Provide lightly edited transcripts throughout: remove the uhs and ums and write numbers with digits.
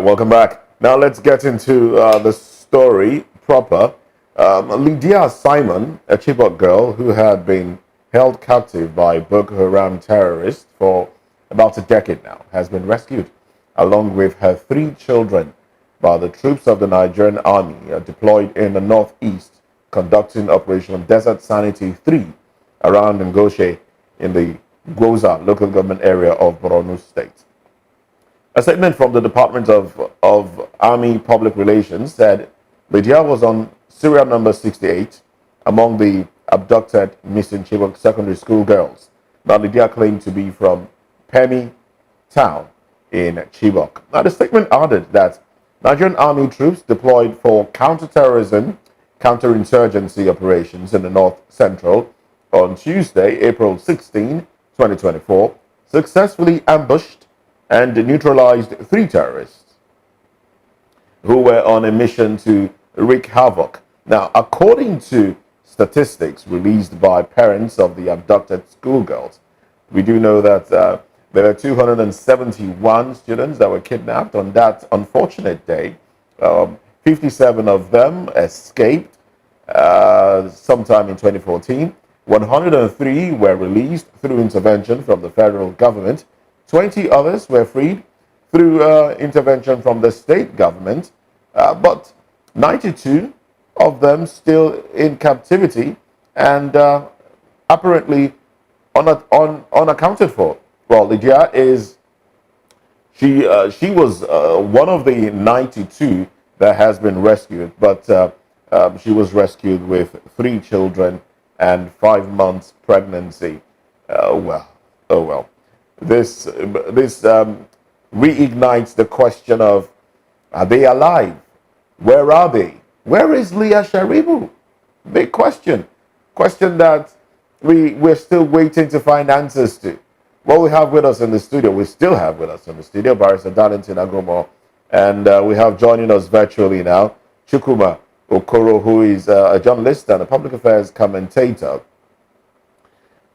welcome back. Now let's get into the story proper. Lydia Simon, a Chibok girl who had been held captive by Boko Haram terrorists for about a decade now, has been rescued, along with her 3 children, by the troops of the Nigerian army deployed in the northeast, conducting Operation Desert Sanity 3 around Ngoshe in the Gwoza local government area of Borno State. A statement from the Department of Army Public Relations said Lydia was on serial number 68 among the abducted missing Chibok secondary school girls. Now, Lydia claimed to be from Pemi town in Chibok. Now, the statement added that Nigerian army troops deployed for counterterrorism, counterinsurgency operations in the north central on Tuesday, April 16, 2024, successfully ambushed and neutralized 3 terrorists who were on a mission to wreak havoc. Now, according to statistics released by parents of the abducted schoolgirls, we do know that there were 271 students that were kidnapped on that unfortunate day. 57 of them escaped sometime in 2014. 103 were released through intervention from the federal government. 20 others were freed through intervention from the state government, but 92 of them still in captivity and apparently unaccounted for. Well, Lydia she was one of the 92 that has been rescued, but she was rescued with 3 children and 5 months pregnancy. Oh well. This reignites the question of, are they alive? Where are they? Where is Leah Sharibu? Big question. Question that we're still waiting to find answers to. What we have with us in the studio, we still have with us in the studio, Barrister Darlington Agomo, and we have joining us virtually now, Chukwuma Okoro, who is a journalist and a public affairs commentator.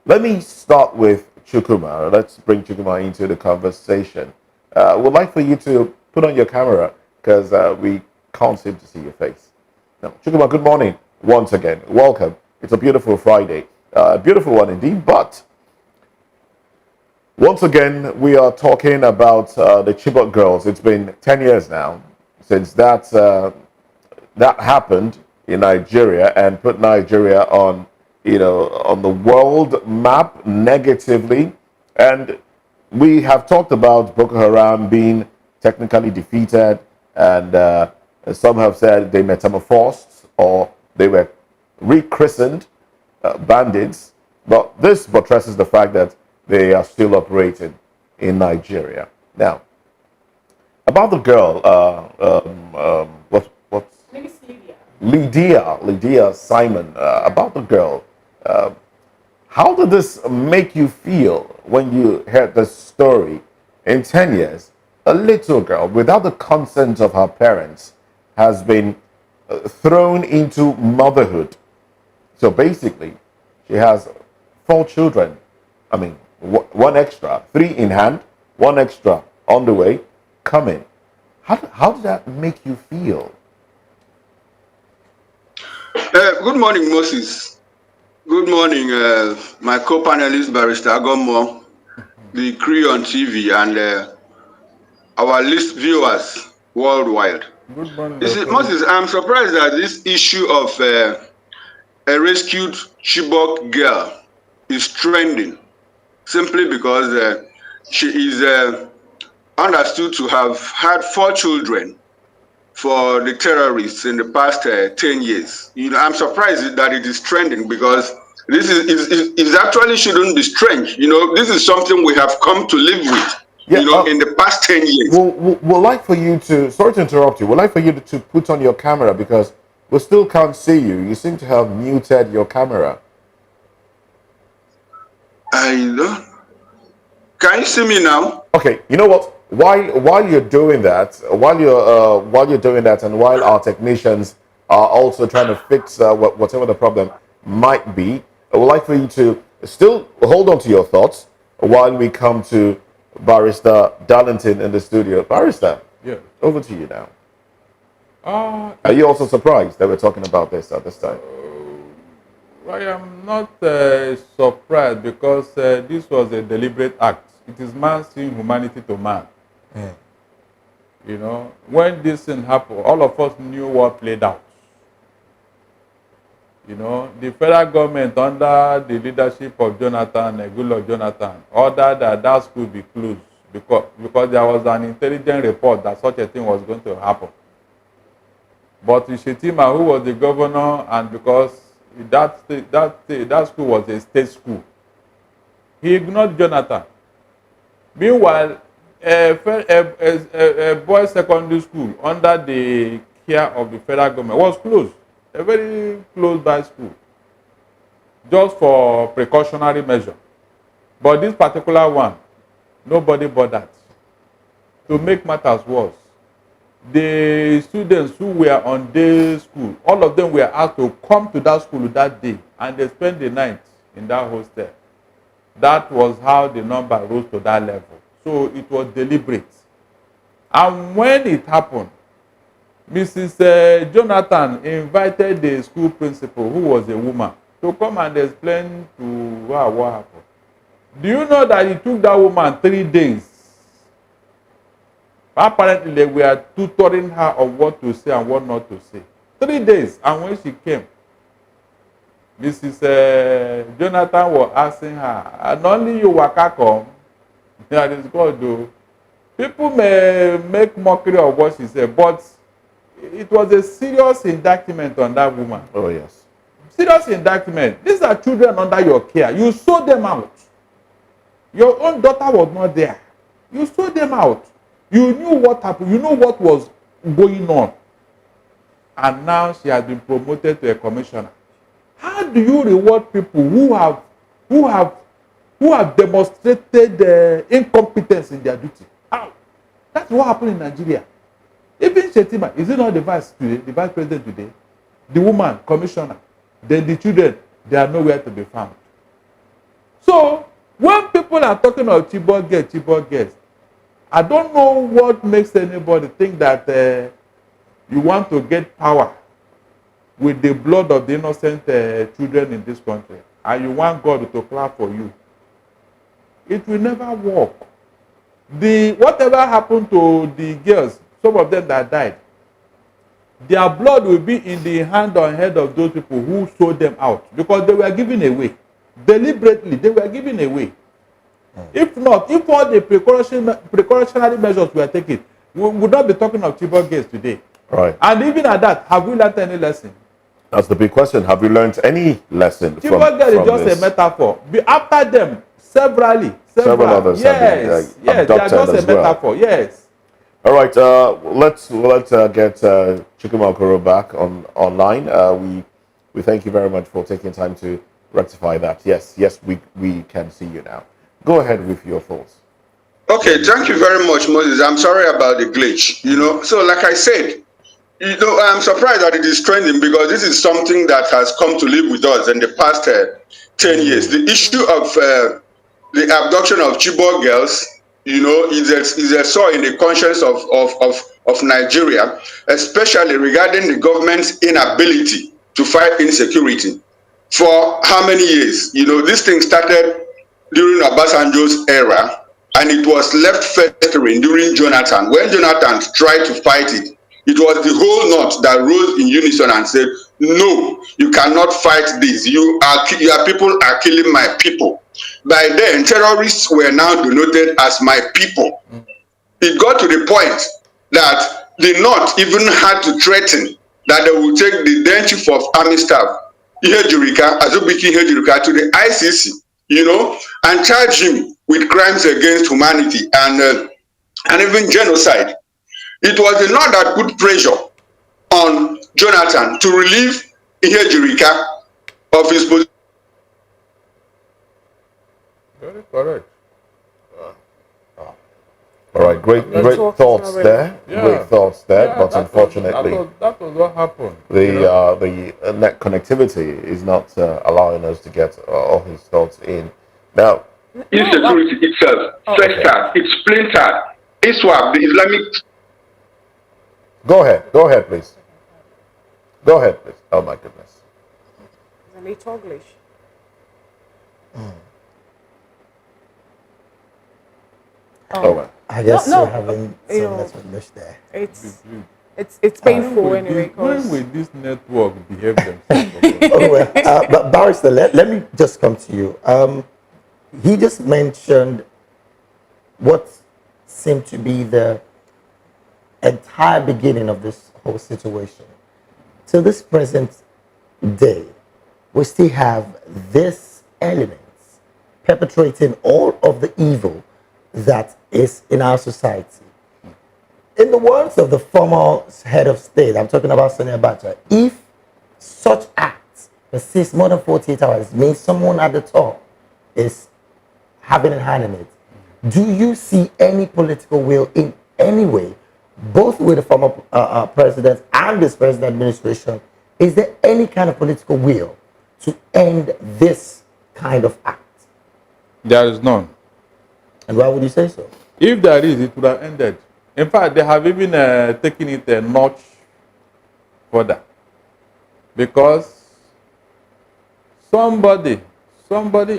Let me start with Chukwuma. Let's bring Chukwuma into the conversation. We'd like for you to put on your camera because we can't seem to see your face. Now, Chukwuma, good morning once again. Welcome. It's a beautiful Friday. A beautiful one indeed, but once again, we are talking about the Chibok girls. It's been 10 years now since that happened in Nigeria and put Nigeria on the world map negatively. And we have talked about Boko Haram being technically defeated, and some have said they metamorphosed or they were rechristened bandits. But this buttresses the fact that they are still operating in Nigeria. Now, about the girl, what's Maybe Lydia. Lydia Simon. About the girl, how did this make you feel when you heard the story? In 10 years, a little girl, without the consent of her parents, has been thrown into motherhood. So basically, she has 4 children. I mean, 1 extra, 3 in hand, 1 extra on the way, coming. How did that make you feel? Good morning, Moses. Good morning, my co-panelist, Barrister Agomo, the crew on TV, and our list viewers worldwide. Good morning. Moses, I'm surprised that this issue of a rescued Chibok girl is trending, simply because she is understood to have had 4 children for the terrorists in the past 10 years. I'm surprised that it is trending, because this is actually shouldn't be strange. This is something we have come to live with, in the past 10 years. We'd like for you to, sorry to interrupt you, we'd like for you to put on your camera because we still can't see you. You seem to have muted your camera. Can you see me now? Okay, you know what? While you're doing that, and while our technicians are also trying to fix whatever the problem might be, I would like for you to still hold on to your thoughts while we come to Barrister Darlington in the studio. Barrister, yeah. Over to you now. Uh, Are you also surprised that we're talking about this at this time? I am not surprised because this was a deliberate act. It is man seeing humanity to man. You know, when this thing happened, all of us knew what played out. You know, the federal government under the leadership of Jonathan, Goodluck Jonathan, ordered that that school be closed because there was an intelligent report that such a thing was going to happen. But Shetima, who was the governor, and because that school was a state school, he ignored Jonathan. Meanwhile, a boys' secondary school under the care of the federal government was closed, a very close by school, just for precautionary measure. But this particular one, nobody bothered. To make matters worse, the students who were on day school, all of them were asked to come to that school that day, and they spent the night in that hostel. That was how the number rose to that level. So it was deliberate. And when it happened, Mrs. Jonathan invited the school principal, who was a woman, to come and explain to her what happened. Do you know that it took that woman 3 days? Apparently, they were tutoring her on what to say and what not to say. 3 days. And when she came, Mrs. Jonathan was asking her, and only you waka come, that is God though. People may make mockery of what she said, but it was a serious indictment on that woman. Oh, yes. Serious indictment. These are children under your care. You sold them out. Your own daughter was not there. You sold them out. You knew what happened. You know what was going on. And now she has been promoted to a commissioner. How do you reward people who have demonstrated incompetence in their duty? How? That's what happened in Nigeria. Even Shetima, is it not the vice president today? The woman, commissioner, then the children, they are nowhere to be found. So when people are talking of Chibok girls, I don't know what makes anybody think that you want to get power with the blood of the innocent children in this country, and you want God to clap for you. It will never work. Whatever happened to the girls, some of them that died, their blood will be in the hand or head of those people who sold them out, because they were given away. Deliberately, they were given away. If not, if all the precautionary measures were taken, we would not be talking of Chibok girls today. Right. And even at that, have we learned any lesson? That's the big question. Have you learned any lesson from girl is just this? a metaphor. After them, several others yes, have been yes, they are just a metaphor. Well. Yes. All right. Let's get Chukwuma back online. We thank you very much for taking time to rectify that. Yes, we can see you now. Go ahead with your thoughts. Okay, thank you very much, Moses. I'm sorry about the glitch. So like I said, I'm surprised that it is trending, because this is something that has come to live with us in the past 10 years. The issue of the abduction of Chibok girls, is a sore in the conscience of Nigeria, especially regarding the government's inability to fight insecurity. For how many years? This thing started during Obasanjo's era, and it was left festering during Jonathan. When Jonathan tried to fight it, it was the whole North that rose in unison and said, no, you cannot fight this. Your people are killing my people. By then, terrorists were now denoted as my people. It got to the point that the North even had to threaten that they will take the then chief of army staff, Azubike Ihejurika, to the ICC, and charge him with crimes against humanity and even genocide. It was the North that put pressure on Jonathan to relieve Ihejurika of his position. Very correct. All right, great thoughts there. Yeah. Great thoughts there, Yeah, but unfortunately, that was what happened. the net connectivity is not allowing us to get all his thoughts in. Now, Insecurity itself, it's splintered. ISWAP, the Islamic Go ahead, please. Go ahead, please. Oh my goodness. It's a little English. Oh well. I guess No, you're having you some know, network glitch there. It's painful anyway. When 'Cause will this network behave themselves? Oh, well, but Barrister, let me just come to you. He just mentioned what seemed to be the entire beginning of this whole situation. To this present day, we still have this elements perpetrating all of the evil that is in our society. In the words of the former head of state, I'm talking about Sani Abacha, if such acts persist more than 48 hours, means someone at the top is having a hand in it. Do you see any political will in any way, both with the former president and this present administration? Is there any kind of political will to end this kind of act? There is none. And why would you say so? If there is, it would have ended. In fact, they have even taken it a notch further. Because somebody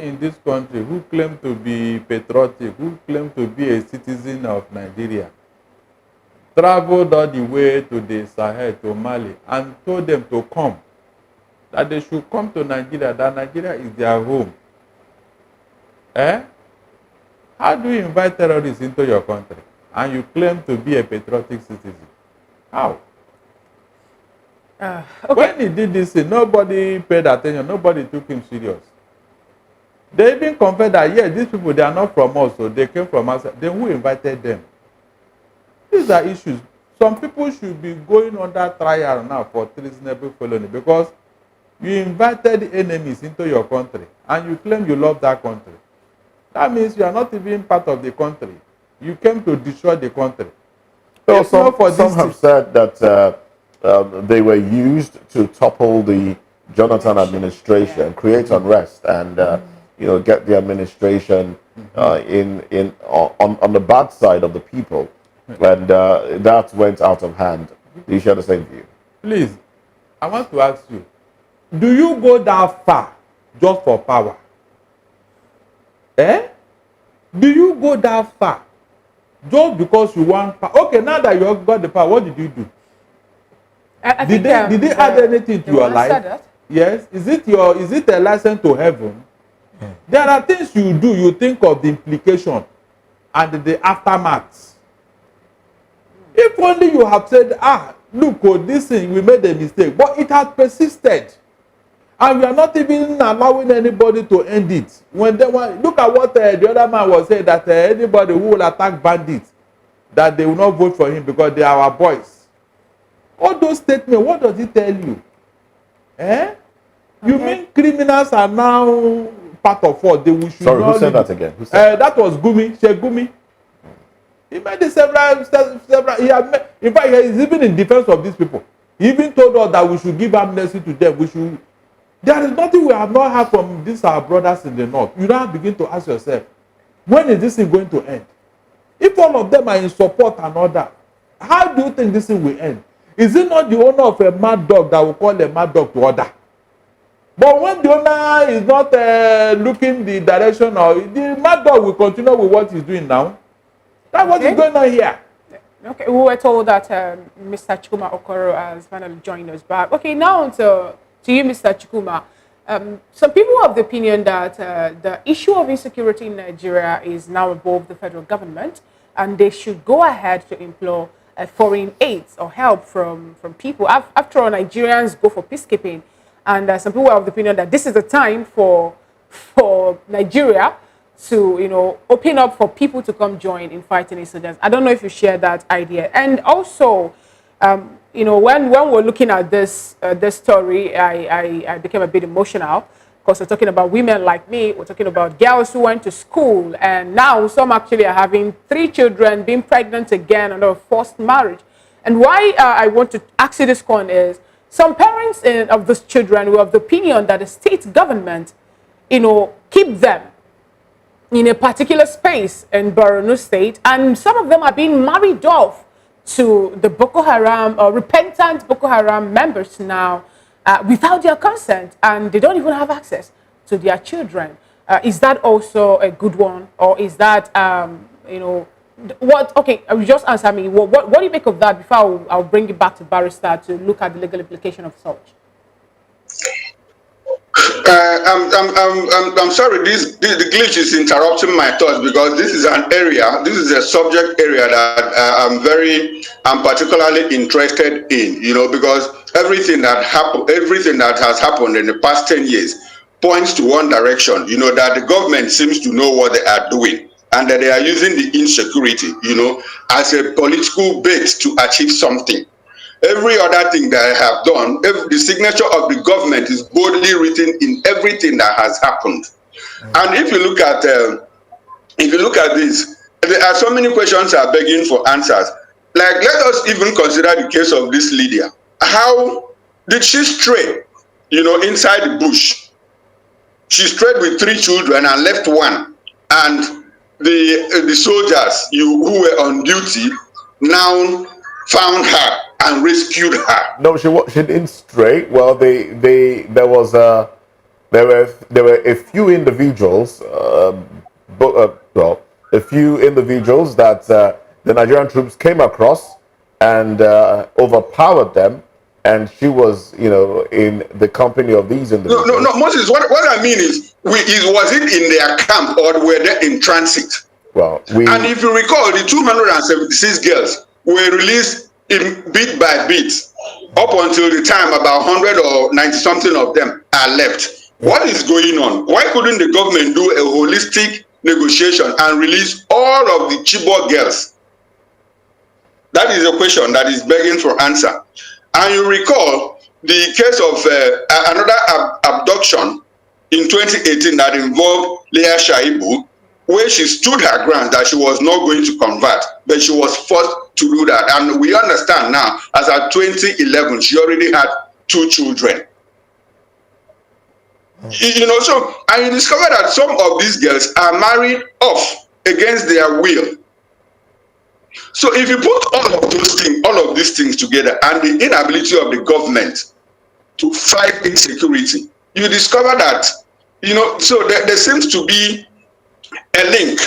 in this country who claimed to be patriotic, who claimed to be a citizen of Nigeria, traveled all the way to the Sahel, to Mali, and told them to come, that they should come to Nigeria, that Nigeria is their home. How do you invite terrorists into your country and you claim to be a patriotic citizen? How? okay. When he did this thing, nobody paid attention, nobody took him serious. They even confessed that, yes, these people, they are not from us, so they came from us. Then who invited them? These are issues. Some people should be going under trial now for treasonable felony because you invited enemies into your country and you claim you love that country. That means you are not even part of the country. You came to destroy the country. Well, If not for some this have said that they were used to topple the Jonathan administration, create unrest, and get the administration on the bad side of the people, and that went out of hand. Do you share the same view? Please, I want to ask you, do you go that far just for power? Do you go that far just because you want power? Okay, now that you have got the power, what did you do? I Did think, they add anything to the your woman life? said that. Yes. Is it a license to heaven? There are things you do, you think of the implication and the aftermath. If only you have said, look, this thing, we made a mistake, but it has persisted. And we are not even allowing anybody to end it. When they want, look at what the other man was saying, that anybody who will attack bandits, that they will not vote for him because they are our boys. All those statements, what does it tell you? You mean criminals are now part of what? They should Sorry, not who said live. that again? Who said That was Gumi, Sheikh Gumi. He made it several. He had made, in fact, he's even in defense of these people. He even told us that we should give amnesty to them. We should. There is nothing we have not heard from these our brothers in the north. You now begin to ask yourself, when is this thing going to end? If all of them are in support and all that, how do you think this thing will end? Is it not the owner of a mad dog that will call a mad dog to order? But when the owner is not looking the direction, or the mad dog will continue with what he's doing now. That's what is going on here. Okay, we were told that Mr. Chikuma Okoro has finally joined us back. Okay, now to you, Mr. Chikuma. Some people have the opinion that the issue of insecurity in Nigeria is now above the federal government, and they should go ahead to employ foreign aid or help from people. After all, Nigerians go for peacekeeping, and some people have the opinion that this is the time for Nigeria to open up for people to come join in fighting insurgents. I don't know if you share that idea. And also, when we're looking at this story, I became a bit emotional because we're talking about women like me. We're talking about girls who went to school, and now some actually are having 3 children, being pregnant again under a forced marriage. And why I want to ask you this one is, some parents of these children were of the opinion that the state government, keep them in a particular space in Borno State, and some of them are being married off to the Boko Haram or repentant Boko Haram members now without their consent, and they don't even have access to their children. Is that also a good one, or is that you know, what? Okay, you just answer me. What do you make of that before I'll bring it back to Barrister to look at the legal implication of such? I'm sorry, the glitch is interrupting my thoughts, because this is an area, this is a subject area that I'm particularly interested in, you know, because everything that has happened in the past 10 years points to one direction, you know, that the government seems to know what they are doing, and that they are using the insecurity, you know, as a political bait to achieve something. Every other thing that I have done, the signature of the government is boldly written in everything that has happened. And if you look at this, there are so many questions are begging for answers. Like, let us even consider the case of this Lydia. How did she stray, you know, inside the bush? She strayed with 3 children and left one, and the soldiers who were on duty now found her and rescued her. No, she didn't stray. Well, there were a few individuals, a few individuals that the Nigerian troops came across and overpowered them, and she was, you know, in the company of these individuals. No, Moses. What I mean is, was it in their camp, or were they in transit? Well, and if you recall, the 276 girls were released in bit by bit up until the time about 100 or 90 something of them are left. What is going on? Why couldn't the government do a holistic negotiation and release all of the Chibok girls? That is a question that is begging for answer. And you recall the case of another abduction in 2018 that involved Leah Shaibu, where she stood her ground that she was not going to convert, but she was forced to do that. And we understand now, as at 2011, she already had 2 children. You know, so, and you discover that some of these girls are married off against their will. So if you put all of these things together, and the inability of the government to fight insecurity, you discover that, you know, so there seems to be a link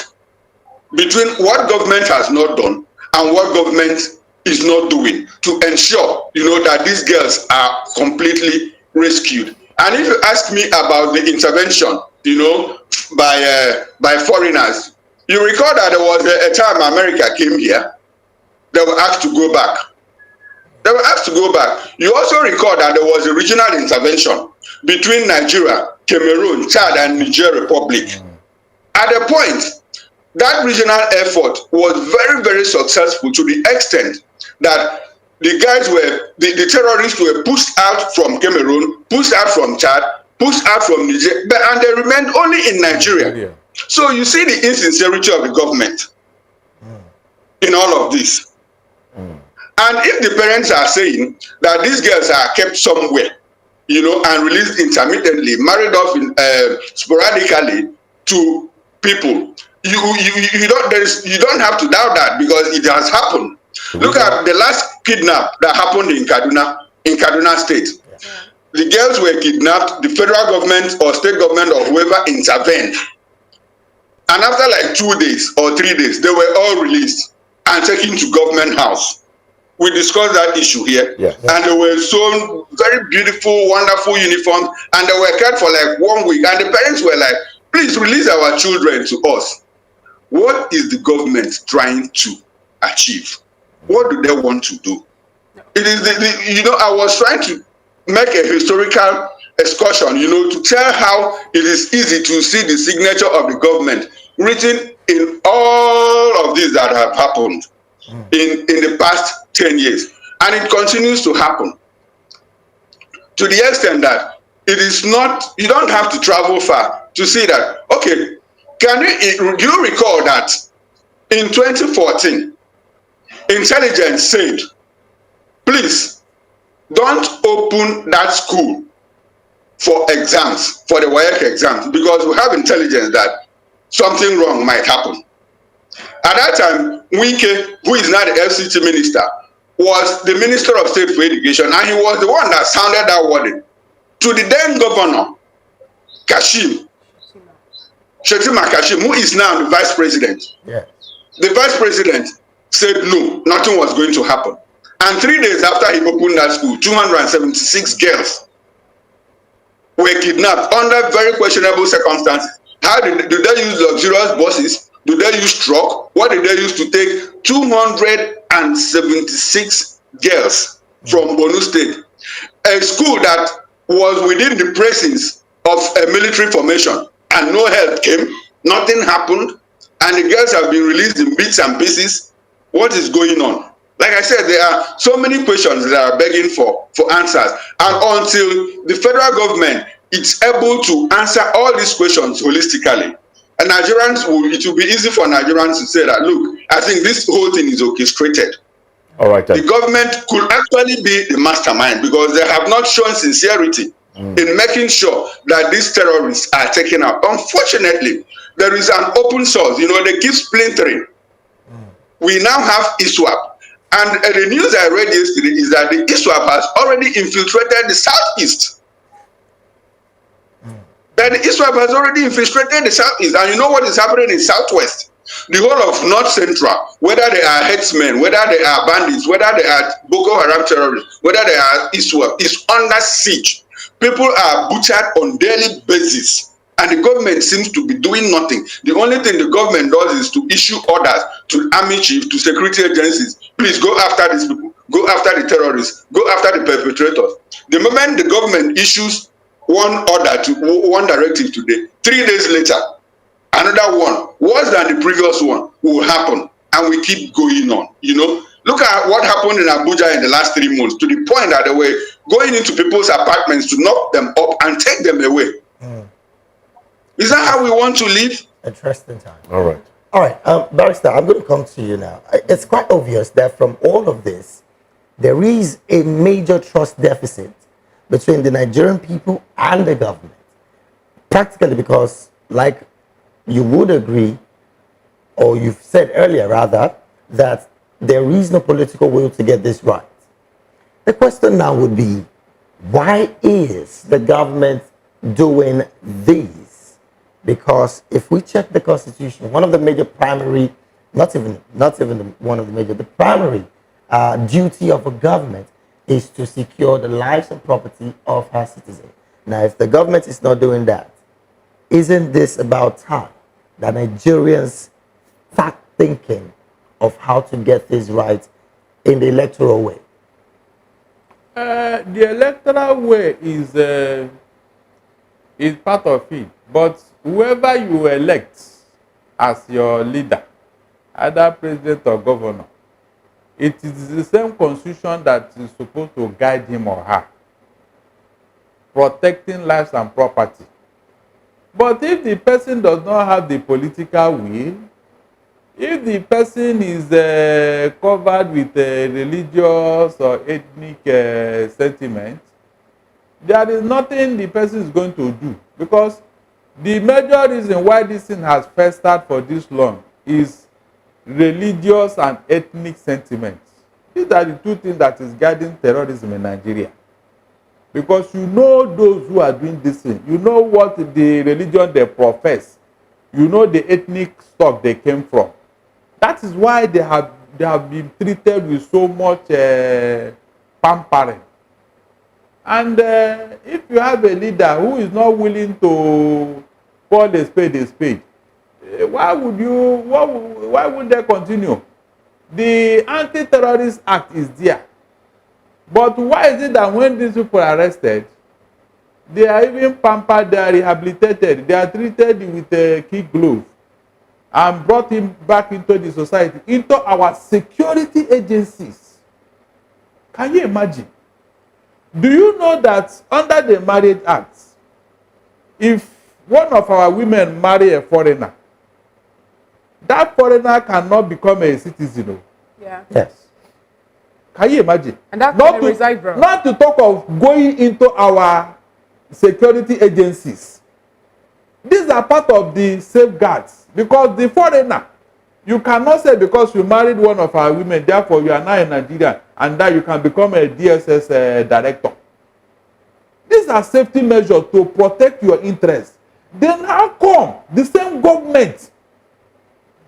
between what government has not done and what government is not doing to ensure, you know, that these girls are completely rescued. And if you ask me about the intervention, you know, by foreigners, you recall that there was a time America came here, they were asked to go back. They were asked to go back. You also recall that there was a regional intervention between Nigeria, Cameroon, Chad, and Niger Republic. At a point, that regional effort was very, very successful, to the extent that the guys the terrorists were pushed out from Cameroon, pushed out from Chad, pushed out from Niger, and they remained only in Nigeria. So you see the insincerity of the government in all of this. And if the parents are saying that these girls are kept somewhere, you know, and released intermittently, married off sporadically to people, you don't have to doubt that, because it has happened. Look at the last kidnap that happened in Kaduna State. The girls were kidnapped, the federal government or state government or whoever intervened. And after like 2 days or 3 days, they were all released and taken to government house. We discussed that issue here. And they were sewn very beautiful, wonderful uniforms, and they were kept for like 1 week. And the parents were like, please release our children to us. What is the government trying to achieve? What do they want to do? It is you know, I was trying to make a historical excursion, you know, to tell how it is easy to see the signature of the government written in all of these that have happened in the past 10 years. And it continues to happen, to the extent that it is not, you don't have to travel far to see that. Okay, do you recall that in 2014, intelligence said, please don't open that school for exams, for the WAEC exams, because we have intelligence that something wrong might happen. At that time, Wike, who is now the FCT minister, was the Minister of State for Education, and he was the one that sounded that warning to the then governor, Kashim, Shetima Kashim, who is now the vice president. Yeah. The vice president said no, nothing was going to happen. And 3 days after he opened that school, 276 girls were kidnapped under very questionable circumstances. How did they use luxurious buses? Do they use truck? What did they use to take 276 girls from Borno State? A school that was within the precincts of a military formation, and no help came, nothing happened, and the girls have been released in bits and pieces. What is going on? Like I said, there are so many questions that are begging for answers, and until the federal government is able to answer all these questions holistically, and Nigerians it will be easy for Nigerians to say that, look, I think this whole thing is orchestrated. All right. The government could actually be the mastermind, because they have not shown sincerity in making sure that these terrorists are taken out. Unfortunately, there is an open source. You know, they keep splintering. We now have ISWAP. And the news I read yesterday is that the ISWAP has already infiltrated the southeast. That the ISWAP has already infiltrated the southeast. And you know what is happening in southwest? The whole of North Central, whether they are headsmen, whether they are bandits, whether they are Boko Haram terrorists, whether they are ISWAP, is under siege. People are butchered on daily basis, and the government seems to be doing nothing. The only thing the government does is to issue orders to army chiefs, to security agencies. Please go after these people, go after the terrorists, go after the perpetrators. The moment the government issues one directive today, 3 days later, another one worse than the previous one will happen, and we keep going on. You know, look at what happened in Abuja in the last 3 months, to the point that they were going into people's apartments to knock them up and take them away. Is that how we want to live? Interesting time. All right. All right, Barrister, I'm going to come to you now. It's quite obvious that from all of this, there is a major trust deficit between the Nigerian people and the government. Practically because, like you would agree, or you've said earlier rather, that there is no political will to get this right. The question now would be, why is the government doing these? Because if we check the Constitution, one of the major primary, not even one of the major, the primary duty of a government is to secure the lives and property of her citizens. Now, if the government is not doing that, isn't this about time that Nigerians start thinking of how to get this right in the electoral way? The electoral way is part of it, but whoever you elect as your leader, either president or governor, it is the same constitution that is supposed to guide him or her, protecting lives and property. But if the person does not have the political will, if the person is covered with religious or ethnic sentiment, there is nothing the person is going to do, because the major reason why this thing has festered for this long is religious and ethnic sentiments. These are the two things that is guiding terrorism in Nigeria. Because you know those who are doing this thing, you know what the religion they profess, you know the ethnic stock they came from. That is why they have been treated with so much pampering. And if you have a leader who is not willing to call a spade, why would they continue? The Anti-Terrorist Act is there. But why is it that when these people are arrested, they are even pampered, they are rehabilitated, they are treated with a kid glove and brought him back into the society, into our security agencies? Can you imagine? Do you know that under the Marriage Act, if one of our women marry a foreigner, that foreigner cannot become a citizen? Yeah. Yes. Can you imagine? And that's not reside, bro. Not to talk of going into our security agencies. These are part of the safeguards, because the foreigner You cannot say because you married one of our women, therefore you are now in Nigeria, and that you can become a DSS director. These are safety measures to protect your interests. Then how come the same government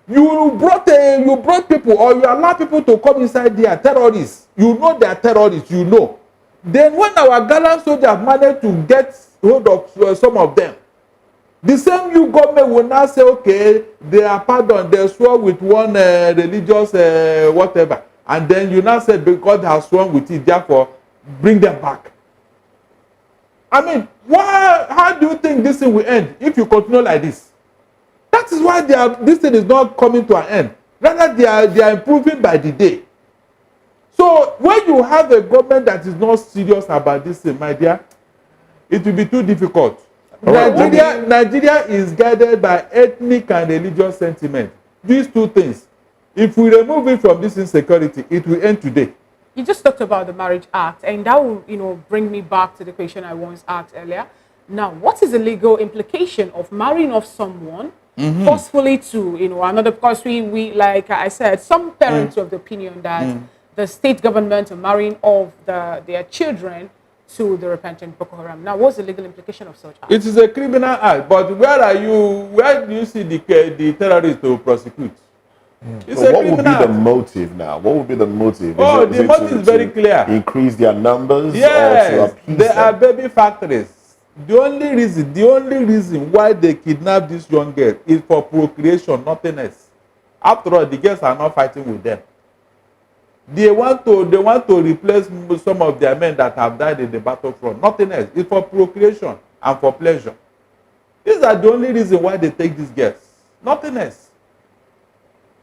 you brought people, or you allow people to come inside there, terrorists? You know they are terrorists, you know. Then when our gallant soldiers manage to get hold of some of them, the same you government will now say, okay, they are pardoned, they swore with one religious whatever, and then you now say because they have sworn with it, therefore bring them back. I mean, how do you think this thing will end if you continue like this? That is why this thing is not coming to an end. Rather, they are improving by the day. So when you have a government that is not serious about this thing, my dear, it will be too difficult. Nigeria is guided by ethnic and religious sentiment. These two things. If we remove it from this insecurity, it will end today. You just talked about the Marriage Act, and that will, bring me back to the question I once asked earlier. Now, what is the legal implication of marrying off someone forcefully to, another? Because we like I said, some parents are of the opinion that the state government are marrying off their children to the repentant Boko Haram. Now, what's the legal implication of such act? It is a criminal act, but where do you see the terrorists to prosecute? So what would be the motive now? What would be the motive? The motive is very clear. Increase their numbers? Yes, or to appease they them? are baby factories. The only reason why they kidnap this young girl is for procreation, nothing else. After all, the girls are not fighting with them. They want to replace some of their men that have died in the battlefront. Nothing else. It's for procreation and for pleasure. These are the only reason why they take these girls. Nothing else.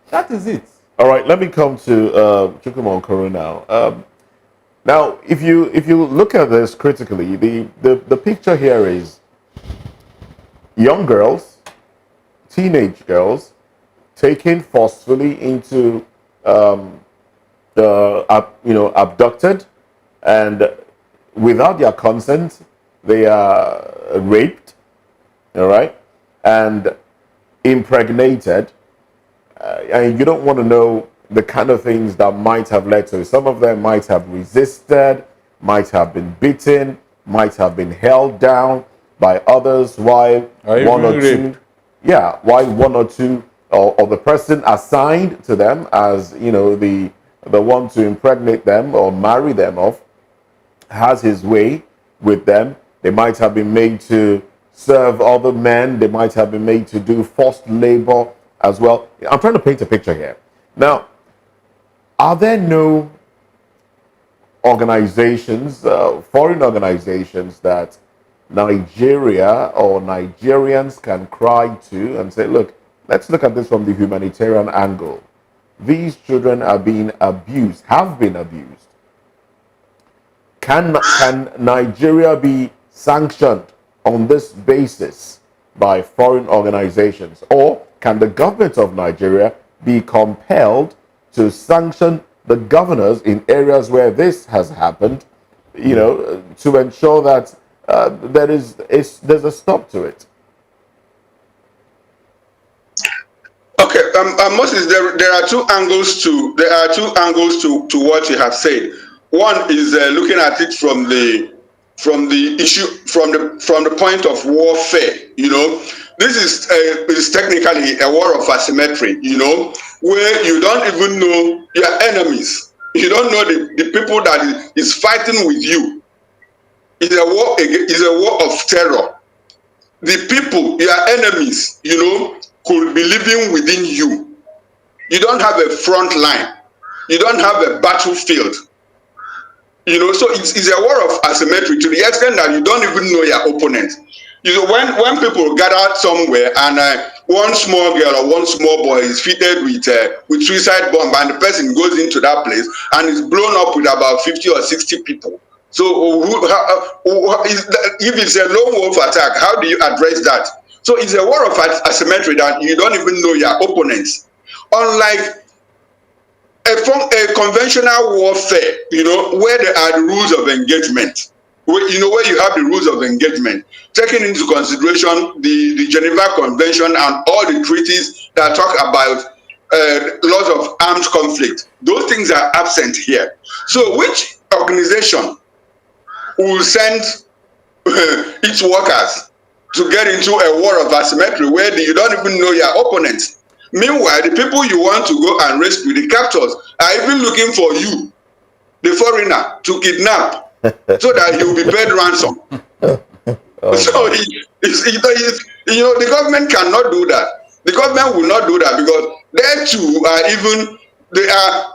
That is it. All right, let me come to Chukwuma Okoro now. Now, if you look at this critically, the picture here is young girls, teenage girls, taken forcefully into abducted, and without their consent, they are raped, all right, and impregnated. And you don't want to know the kind of things that might have led to it. Some of them might have resisted, might have been beaten, might have been held down by others, while one or two, or the person assigned to them as the one to impregnate them or marry them off has his way with them. They might have been made to serve other men. They might have been made to do forced labor as well. I'm trying to paint a picture here. Now, are there no organizations, foreign organizations that Nigeria or Nigerians can cry to and say, look, let's look at this from the humanitarian angle. These children are being abused, have been abused. Can Nigeria be sanctioned on this basis by foreign organizations? Or can the government of Nigeria be compelled to sanction the governors in areas where this has happened, to ensure that there's a stop to it? Okay, Moses, there are two angles to what you have said. One is looking at it from the issue from the point of warfare. This is technically a war of asymmetry. Where you don't even know your enemies. You don't know the people that is fighting with you. It's a war of terror. The people, your enemies, could be living within you. You don't have a front line. You don't have a battlefield. So it's a war of asymmetry to the extent that you don't even know your opponent. When people gather somewhere and one small girl or one small boy is fitted with suicide bomb, and the person goes into that place and is blown up with about 50 or 60 people. So if it's a lone wolf attack, how do you address that? So it's a war of asymmetry that you don't even know your opponents. Unlike a conventional warfare, where there are the rules of engagement, where you have the rules of engagement, taking into consideration the Geneva Convention and all the treaties that talk about laws of armed conflict. Those things are absent here. So which organization will send its workers to get into a war of asymmetry where you don't even know your opponents? Meanwhile, the people you want to go and rescue, the captors, are even looking for you, the foreigner, to kidnap so that he will be paid ransom. So the government cannot do that. The government will not do that because they too are even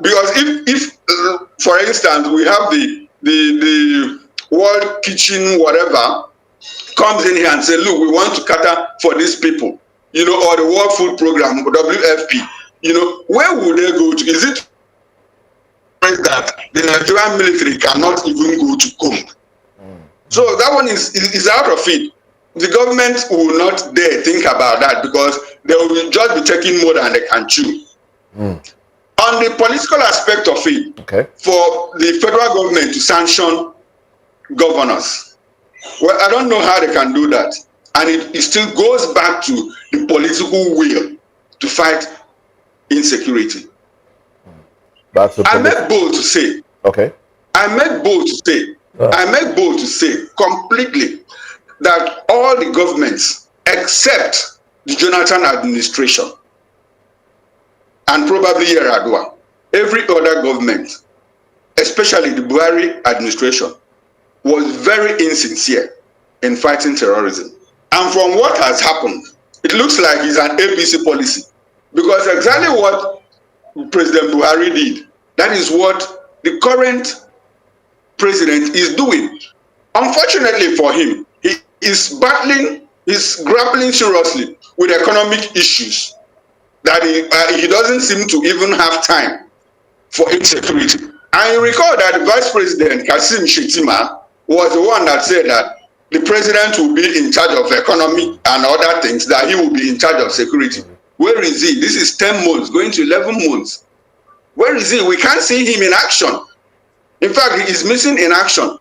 because if for instance we have the World Kitchen whatever comes in here and say, look, we want to cater for these people, or the World Food Program, WFP, where would they go to? Is it that the Nigerian military cannot even go to Congo? So that one is out of it. The government will not dare think about that because they will just be taking more than they can chew. On the political aspect of it, for the federal government to sanction governors, well, I don't know how they can do that. And it still goes back to the political will to fight insecurity. I make bold to say, I make bold to say completely that all the governments except the Jonathan administration and probably Yar'Adua, every other government, especially the Buhari administration, was very insincere in fighting terrorism. And from what has happened, it looks like it's an APC policy because exactly what President Buhari did, that is what the current president is doing. Unfortunately for him, he is grappling seriously with economic issues that he doesn't seem to even have time for insecurity. And you recall that the Vice President, Kassim Shettima, was the one that said that the president will be in charge of economy and other things, that he will be in charge of security. Where is he? This is 10 months, going to 11 months. Where is he? We can't see him in action. In fact, he is missing in action.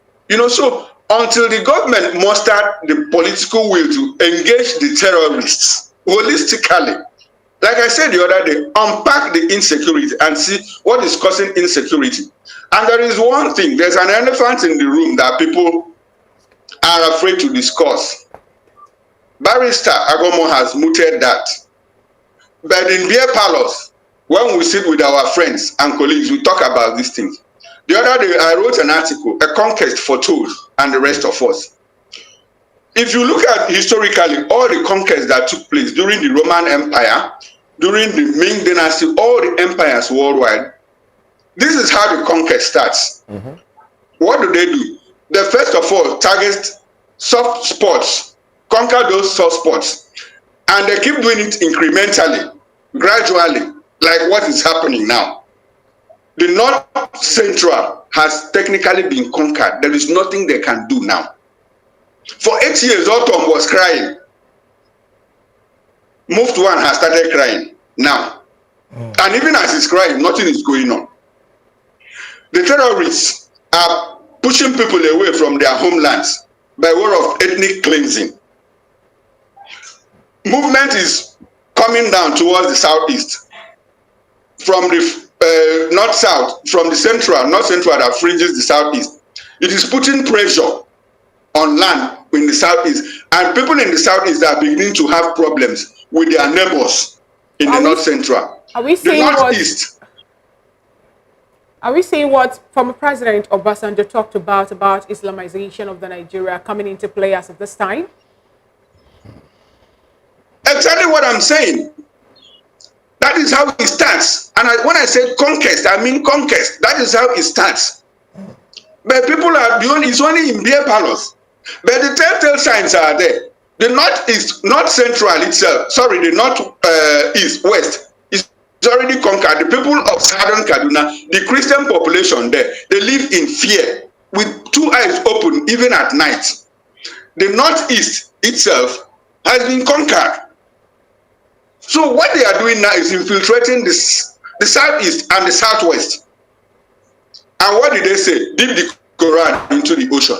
So until the government muster the political will to engage the terrorists holistically, like I said the other day, unpack the insecurity and see what is causing insecurity. And there is one thing, there's an elephant in the room that people are afraid to discuss. Barrister Agomo has mooted that. But in beer parlors, when we sit with our friends and colleagues, we talk about these things. The other day, I wrote an article, A Conquest Foretold, and the rest of us. If you look at historically all the conquests that took place during the Roman Empire, during the Ming Dynasty, all the empires worldwide, this is how the conquest starts. What do? They first of all target soft spots, conquer those soft spots, and they keep doing it incrementally, gradually, like what is happening now. The North Central has technically been conquered. There is nothing they can do now. For 8 years, Autumn was crying. Moved one has started crying now. And even as he's crying, nothing is going on. The terrorists are pushing people away from their homelands by way of ethnic cleansing. Movement is coming down towards the southeast from the north-south, from the north-central that fringes the southeast. It is putting pressure on land in the southeast, and people in the southeast are beginning to have problems with their neighbors in the north-central. Are we saying the northeast? Are we saying what former President Obasanjo talked about Islamization of the Nigeria coming into play as of this time? Exactly what I'm saying. That is how it starts. And when I say conquest, I mean conquest. That is how it starts. But people are doing it's only in beer parlors. But the telltale signs are there. The northeast, north central itself, sorry, the northeast, west is already conquered. The people of southern Kaduna, the Christian population there, they live in fear with two eyes open even at night. The northeast itself has been conquered. So what they are doing now is infiltrating the southeast and the southwest. And what did they say? Dip the Quran into the ocean.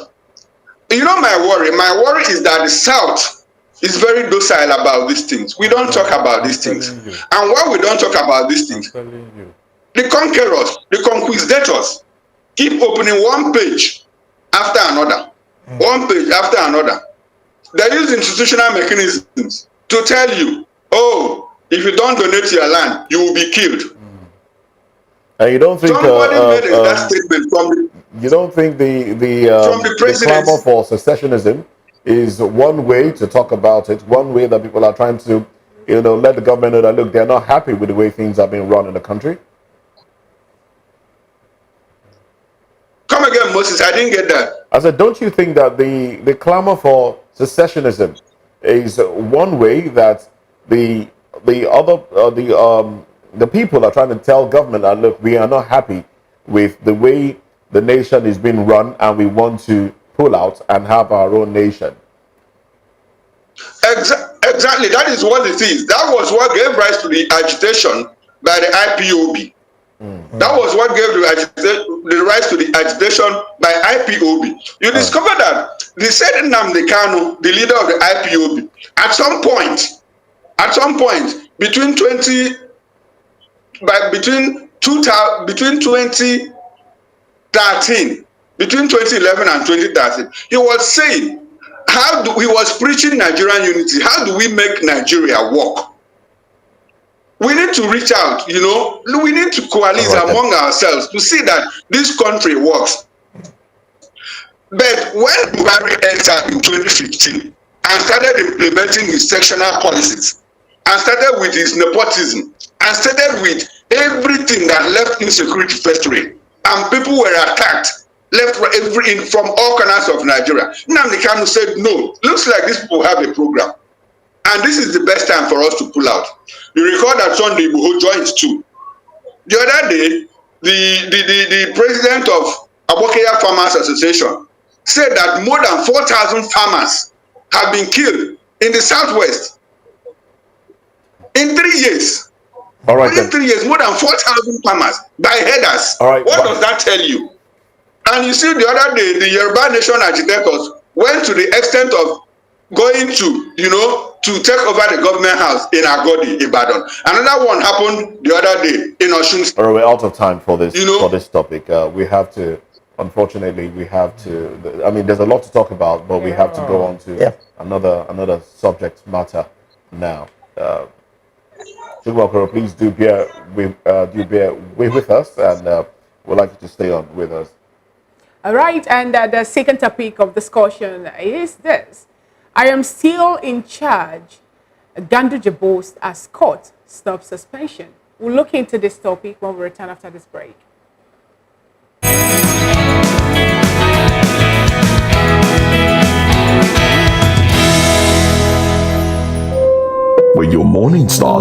You know my worry? My worry is that the south is very docile about these things. We don't talk about these things. And why we don't talk about these things, the conquerors, the conquistadors keep opening one page after another, one page after another. They use institutional mechanisms to tell you, oh, if you don't donate your land, you will be killed. And you don't think somebody made that statement from the, you don't think the the clamor for secessionism is one way to talk about it, one way that people are trying to, let the government know that look, they're not happy with the way things are being run in the country? Come again, Moses. I didn't get that. I said, don't you think that the clamor for secessionism is one way that the people are trying to tell government that look, we are not happy with the way the nation is being run, and we want to pull out and have our own nation? Exactly. That is what it is. That was what gave rise to the agitation by the IPOB. That was what gave the rise to the agitation by IPOB. You discover that they said Nnamdi Kanu, the leader of the IPOB, at some point, between 2011 and 2013, he was saying, he was preaching Nigerian unity. How do we make Nigeria work? We need to reach out, we need to coalesce among ourselves to see that this country works. But when Buhari entered in 2015 and started implementing his sectional policies, and started with his nepotism, and started with everything that left insecurity festering, and people were attacked, from all corners of Nigeria, Nnamdi Kanu said, no, looks like these people have a program. And this is the best time for us to pull out. You recall that Sunday Igboho joined too. The other day, the president of Abokeya Farmers Association said that more than 4,000 farmers have been killed in the southwest in 3 years. All right. In 3 years, more than 4,000 farmers by headers. All right. What does that tell you? And you see, the other day, the Yoruba Nation agitators went to the extent of going to, to take over the government house in Agodi, Ibadan. Another one happened the other day in Osun. All right, we're out of time for this topic. We have to, unfortunately, I mean, there's a lot to talk about, but we have to go on to another subject matter now. Chibok, please do bear with us, and we'd like you to stay on with us. All right, and the second topic of discussion is this. I am still in charge. Ganduje boasts as court stops suspension. We'll look into this topic when we return after this break. When your morning starts